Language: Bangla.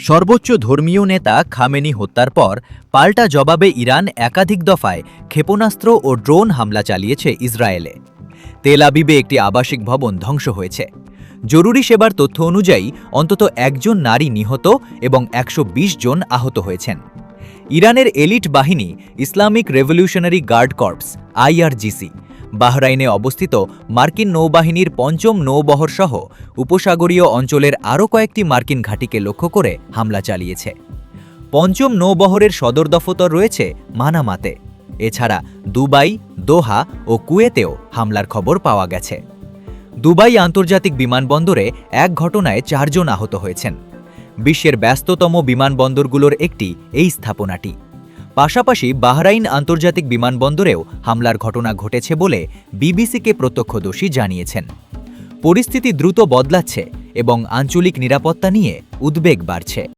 সর্বোচ্চ ধর্মীয় নেতা খামেনি হত্যার পর পাল্টা জবাবে ইরান একাধিক দফায় ক্ষেপণাস্ত্র ও ড্রোন হামলা চালিয়েছে ইসরায়েলে। তেল আবিবে একটি আবাসিক ভবন ধ্বংস হয়েছে। জরুরি সেবার তথ্য অনুযায়ী অন্তত একজন নারী নিহত এবং ১২০ জন আহত হয়েছেন। ইরানের এলিট বাহিনী Islamic Revolutionary Guard Corps IRGC বাহরাইনে অবস্থিত মার্কিন নৌবাহিনীর ৫ম নৌবহর সহ উপসাগরীয় অঞ্চলের আরও কয়েকটি মার্কিন ঘাঁটিকে লক্ষ্য করে হামলা চালিয়েছে। ৫ম নৌবহরের সদর দফতর রয়েছে মানামাতে। এছাড়া দুবাই, দোহা ও কুয়েতেও হামলার খবর পাওয়া গেছে। দুবাই আন্তর্জাতিক বিমানবন্দরে এক ঘটনায় ৪ জন আহত হয়েছেন। বিশ্বের ব্যস্ততম বিমানবন্দরগুলোর একটি এই স্থাপনাটি। পাশাপাশি বাহরাইন আন্তর্জাতিক বিমানবন্দরেও হামলার ঘটনা ঘটেছে বলে বিবিসিকে প্রত্যক্ষদর্শী জানিয়েছেন। পরিস্থিতি দ্রুত বদলাচ্ছে এবং আঞ্চলিক নিরাপত্তা নিয়ে উদ্বেগ বাড়ছে।